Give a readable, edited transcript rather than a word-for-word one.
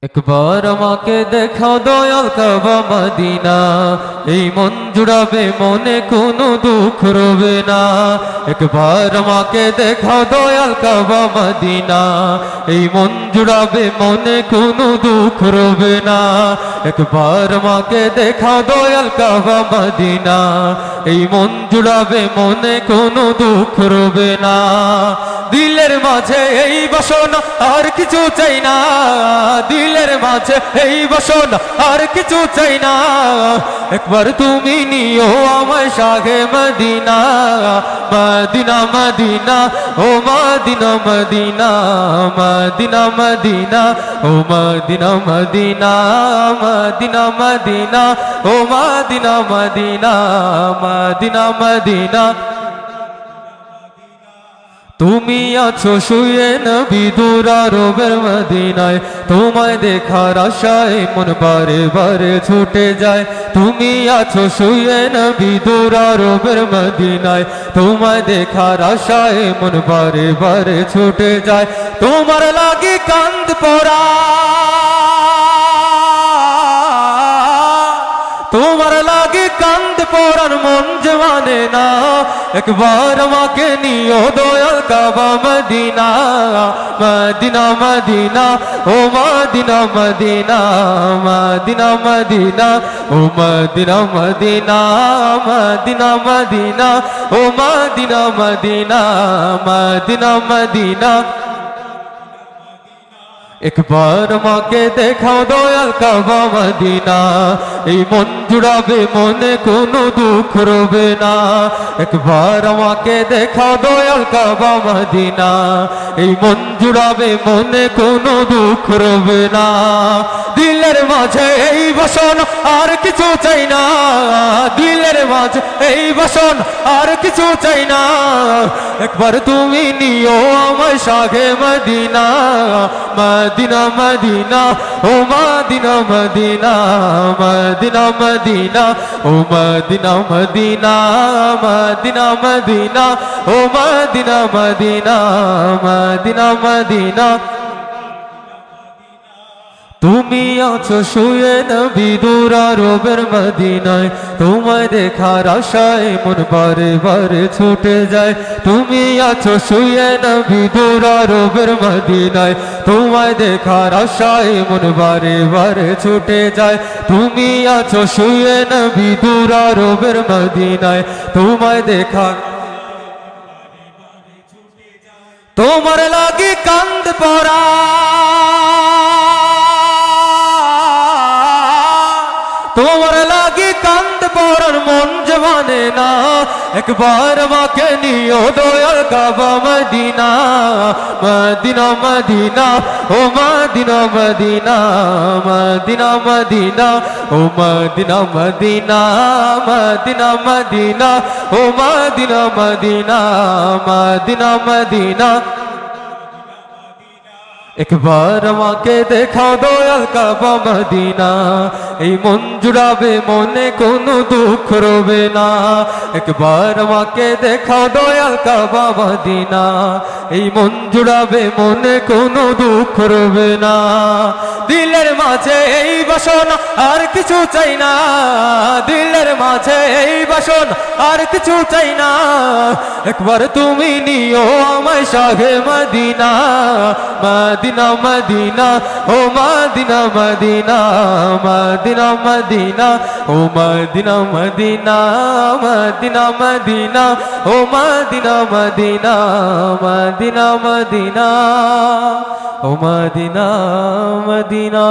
একবার আমাকে দেখাও দয়াল কাবা মদিনা, এই মন জুড়াবে মনে কোনো দুঃখ রবে না। একবার আমাকে দেখাও দয়াল কাবা মদিনা, এই মন জুড়াবে মনে কোনো দুঃখ রবে না। একবার আমাকে দেখাও দয়াল কাবা মদিনা, এই মন জুড়াবে মনে কোনো দুঃখ রবে না। দিলের মাঝে এই বাসনা আর কিছু চাই না, দিলের মাঝে এই বাসনা আর কিছু চাই না। একবার তুমি নিও আমায় শাহে Medina, Medina Medina oh Medina Medina, Medina Medina oh Medina Medina, Medina Medina oh Medina Medina, Medina Medina. তুমি আছো শুয়ে নবী দূর আরবের মদিনায়, তোমায় দেখার আশায় মন বারে বারে ছুটে যায়। তুমি আছো শুয়ে নবী দূর আরবের মদিনায়, তোমায় দেখার আশায় মন বারে বারে ছুটে যায়। তোমার লাগি কান্দ পড়া, তোমার লাগে কান্দ পড়ার মন যে মানে না। একবার আমাকে নিও দয়াল কাবা Medina, Medina Medina oh Medina Medina, Medina Medina oh Medina Medina, Medina Medina oh Medina Medina, Medina Medina. একবার আমাকে দেখাও দয়াল কাবা মদিনা, এই মন জুড়াবে মনে কোনো দুঃখ রবে না। একবার আমাকে দেখাও দয়াল কাবা মদিনা, এই মন জুড়াবে মনে কোনো দুঃখ রবে না। দিলের মাঝে এই বাসনা আর কিছু চাই না, দিলের মাঝে এই বাসনা আর কিছু চাই না। একবার তুমি নিও আমায় শাহে Medina, Medina Medina oh Medina Medina, Medina Medina oh Medina Medina, Medina Medina oh Medina Medina, Medina Medina. তুমি আছো শুয়ে নবী দূর আরবের মদিনায়, তোমায় দেখার আশায় মন বারে বারে ছুটে যায়। তুমি আছো শুয়ে নবী দূর আরবের মদিনায়, তোমায় দেখার আশায় মন বারে বারে ছুটে যায়। তুমি আছো শুয়ে নবী দূর আরবের মদিনায়, তোমায় দেখার তোমার লাগি কান্দ পড়া, তোমার লাগি কান্দ পড়ার মন যে মানে না। একবার আমাকে নিও দয়াল কাবা Medina, Medina Medina oh Medina Medina, Medina Medina oh Medina Medina, Medina Medina oh Medina Medina, Medina Medina. একবার আমাকে দেখাও দয়াল কাবা মদিনা, এই মন জুড়াবে মনে কোনো দুঃখ রবে না। একবার আমাকে দেখাও দয়াল কাবা মদিনা, এই মন জুড়াবে মনে কোনো দুঃখ রবে না। দিলের মাঝে এই বাসনা আর কিছু চাই না, দিলের মাঝে এই বাসনা আর কিছু চাই না। একবার তুমি নিও আমায় শাহে Medina, Medina Medina oh Medina Medina, Medina Medina oh Medina Medina, Medina Medina oh Medina Medina, Medina Medina oh Medina Medina.